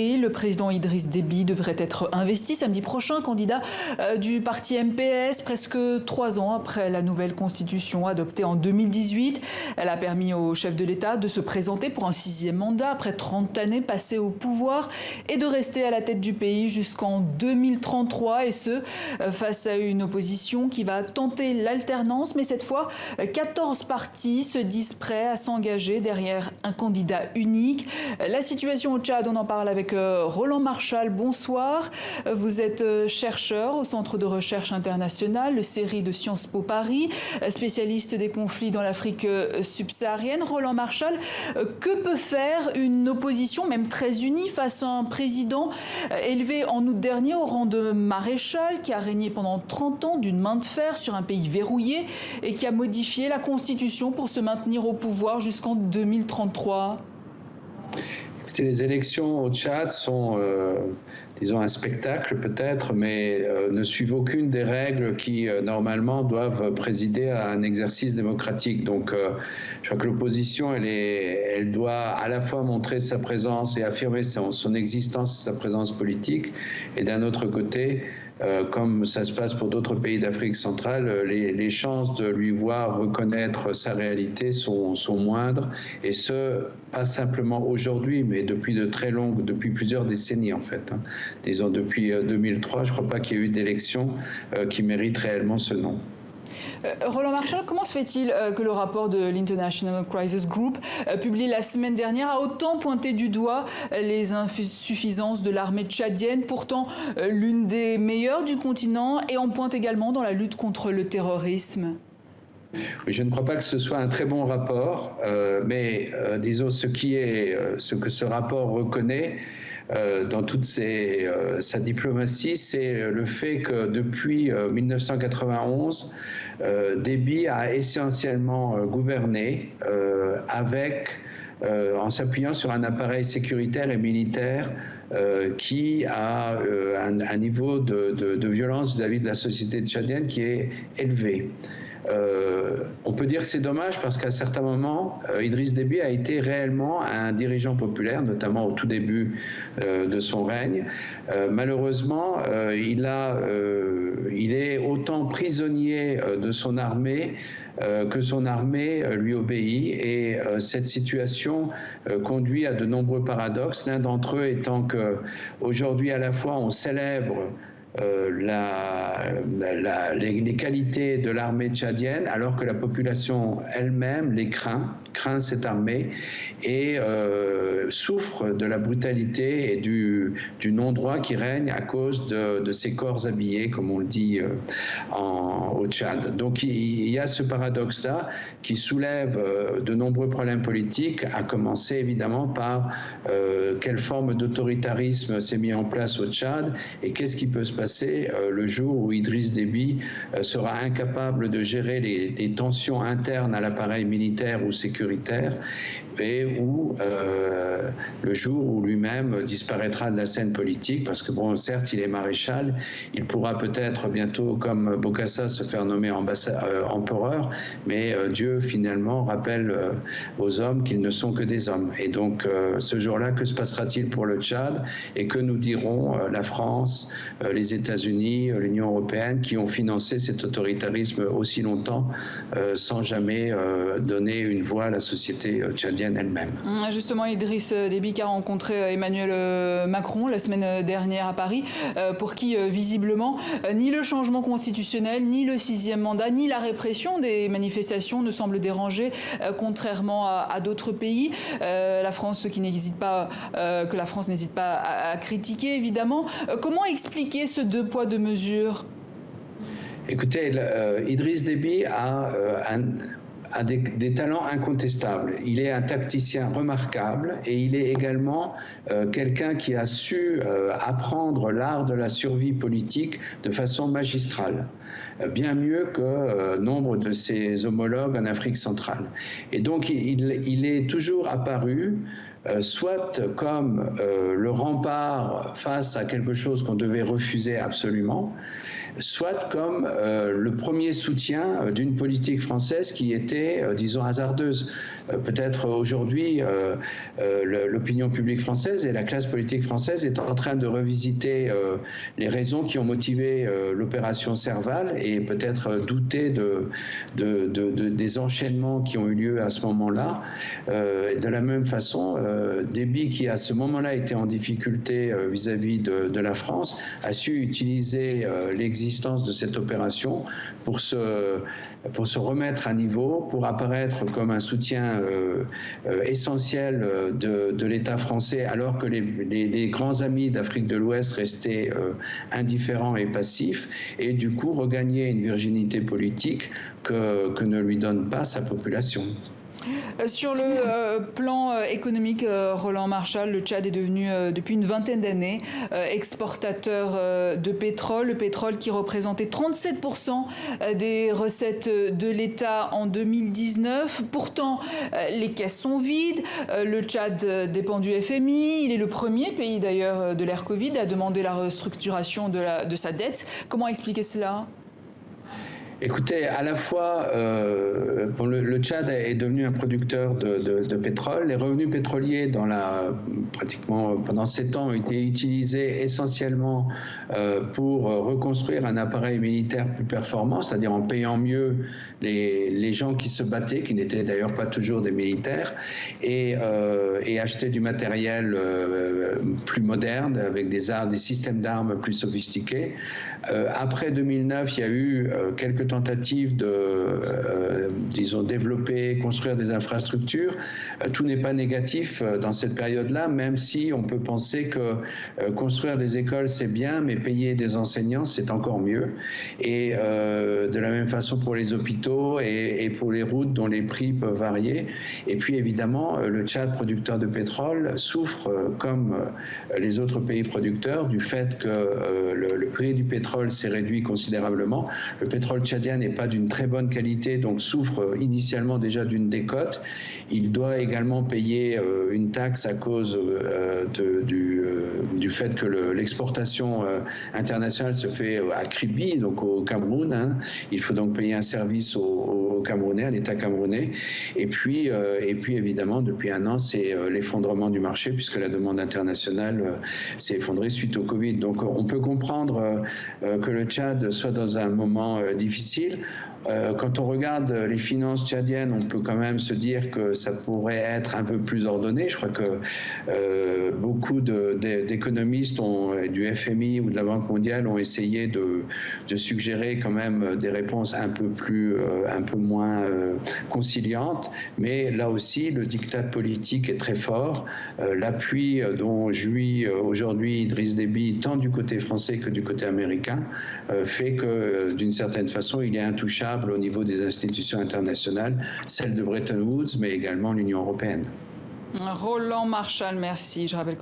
Et le président Idriss Déby devrait être investi samedi prochain, candidat du parti MPS, presque 3 ans après la nouvelle constitution adoptée en 2018. Elle a permis au chef de l'État de se présenter pour un 6e mandat après 30 années passées au pouvoir et de rester à la tête du pays jusqu'en 2033, et ce, face à une opposition qui va tenter l'alternance. Mais cette fois, 14 partis se disent prêts à s'engager derrière un candidat unique. La situation au Tchad, on en parle avec Roland Marchal. Bonsoir. Vous êtes chercheur au Centre de recherche internationale, le CERI de Sciences Po Paris, spécialiste des conflits dans l'Afrique subsaharienne. Roland Marchal, que peut faire une opposition, même très unie, face à un président élevé en août dernier au rang de maréchal, qui a régné pendant 30 ans d'une main de fer sur un pays verrouillé et qui a modifié la Constitution pour se maintenir au pouvoir jusqu'en 2033? Les élections au Tchad sont, disons, un spectacle peut-être, mais ne suivent aucune des règles qui, normalement, doivent présider à un exercice démocratique. Donc, je crois que l'opposition, elle doit à la fois montrer sa présence et affirmer son existence, sa présence politique, et d'un autre côté, comme ça se passe pour d'autres pays d'Afrique centrale, les chances de lui voir reconnaître sa réalité sont moindres, et ce, pas simplement aujourd'hui, mais depuis plusieurs décennies en fait. Disons depuis 2003, je ne crois pas qu'il y ait eu d'élection qui mérite réellement ce nom. Roland Marchal, comment se fait-il que le rapport de l'International Crisis Group, publié la semaine dernière, a autant pointé du doigt les insuffisances de l'armée tchadienne, pourtant l'une des meilleures du continent, et en pointe également dans la lutte contre le terrorisme? Oui, je ne crois pas que ce soit un très bon rapport, mais disons ce que ce rapport reconnaît dans toute sa diplomatie, c'est le fait que depuis 1991, Déby a essentiellement gouverné en s'appuyant sur un appareil sécuritaire et militaire qui a un niveau de violence vis-à-vis de la société tchadienne qui est élevé. On peut dire que c'est dommage parce qu'à certains moments, Idriss Déby a été réellement un dirigeant populaire, notamment au tout début de son règne. Malheureusement, il est autant prisonnier de son armée que son armée lui obéit, et cette situation conduit à de nombreux paradoxes. L'un d'entre eux étant qu'aujourd'hui, à la fois, on célèbre les qualités de l'armée tchadienne, alors que la population elle-même les craint cette armée, et souffre de la brutalité et du non-droit qui règne à cause de ces corps habillés, comme on le dit au Tchad. Donc il y a ce paradoxe-là qui soulève de nombreux problèmes politiques, à commencer évidemment par quelle forme d'autoritarisme s'est mis en place au Tchad, et qu'est-ce qui peut se passer le jour où Idriss Déby sera incapable de gérer les tensions internes à l'appareil militaire ou sécuritaire, et où le jour où lui-même disparaîtra de la scène politique, parce que bon, certes, il est maréchal, il pourra peut-être bientôt, comme Bokassa, se faire nommer empereur, mais Dieu finalement rappelle aux hommes qu'ils ne sont que des hommes. Et donc ce jour-là, que se passera-t-il pour le Tchad, et que nous diront la France, les États-Unis, l'Union européenne, qui ont financé cet autoritarisme aussi longtemps sans jamais donner une voix à la société tchadienne elle-même. Justement, Idriss Déby a rencontré Emmanuel Macron la semaine dernière à Paris, pour qui, visiblement, ni le changement constitutionnel, ni le 6e mandat, ni la répression des manifestations ne semblent déranger, contrairement à d'autres pays. La France n'hésite pas à critiquer, évidemment. Comment expliquer ce deux poids, deux mesures? Écoutez, Idriss Déby a des talents incontestables. Il est un tacticien remarquable, et il est également quelqu'un qui a su apprendre l'art de la survie politique de façon magistrale, bien mieux que nombre de ses homologues en Afrique centrale. Et donc il est toujours apparu soit comme le rempart face à quelque chose qu'on devait refuser absolument, soit comme le premier soutien d'une politique française qui était, disons, hasardeuse. Peut-être aujourd'hui, l'opinion publique française et la classe politique française est en train de revisiter les raisons qui ont motivé l'opération Serval et peut-être douter des enchaînements qui ont eu lieu à ce moment-là. De la même façon, Déby, qui à ce moment-là était en difficulté vis-à-vis de la France, a su utiliser l'existence de cette opération pour se remettre à niveau, pour apparaître comme un soutien essentiel de l'État français, alors que les grands amis d'Afrique de l'Ouest restaient indifférents et passifs, et du coup regagner une virginité politique que ne lui donne pas sa population. Sur le plan économique, Roland Marchal, le Tchad est devenu depuis une vingtaine d'années exportateur de pétrole. Le pétrole qui représentait 37% des recettes de l'État en 2019. Pourtant, les caisses sont vides. Le Tchad dépend du FMI. Il est le premier pays d'ailleurs de l'ère Covid à demander la restructuration de sa dette. Comment expliquer cela ? Écoutez, à la fois, le Tchad est devenu un producteur de pétrole. Les revenus pétroliers, pratiquement pendant 7 ans, ont été utilisés essentiellement pour reconstruire un appareil militaire plus performant, c'est-à-dire en payant mieux les gens qui se battaient, qui n'étaient d'ailleurs pas toujours des militaires, et acheter du matériel plus moderne, avec des systèmes d'armes plus sophistiqués. Après 2009, il y a eu quelques tentatives de, disons, développer, construire des infrastructures. Tout n'est pas négatif dans cette période-là, même si on peut penser que construire des écoles, c'est bien, mais payer des enseignants, c'est encore mieux. Et de la même façon pour les hôpitaux et pour les routes dont les prix peuvent varier. Et puis évidemment, le Tchad, producteur de pétrole, souffre, comme les autres pays producteurs, du fait que le prix du pétrole s'est réduit considérablement. Le pétrole tchadien n'est pas d'une très bonne qualité, donc souffre initialement déjà d'une décote. Il doit également payer une taxe à cause du fait que l'exportation internationale se fait à Kribi, donc au Cameroun. Hein. Il faut donc payer un service au Camerounais, à l'État camerounais. Et puis évidemment, depuis un an, c'est l'effondrement du marché, puisque la demande internationale s'est effondrée suite au Covid. Donc on peut comprendre que le Tchad soit dans un moment difficile. Quand on regarde les finances tchadiennes, on peut quand même se dire que ça pourrait être un peu plus ordonné. Je crois que beaucoup d'économistes du FMI ou de la Banque mondiale ont essayé de suggérer quand même des réponses un peu moins conciliantes. Mais là aussi, le diktat politique est très fort. L'appui dont jouit aujourd'hui Idriss Déby, tant du côté français que du côté américain, fait que d'une certaine façon, il est intouchable au niveau des institutions internationales, celles de Bretton Woods, mais également l'Union européenne. Roland Marchal, merci. Je rappelle que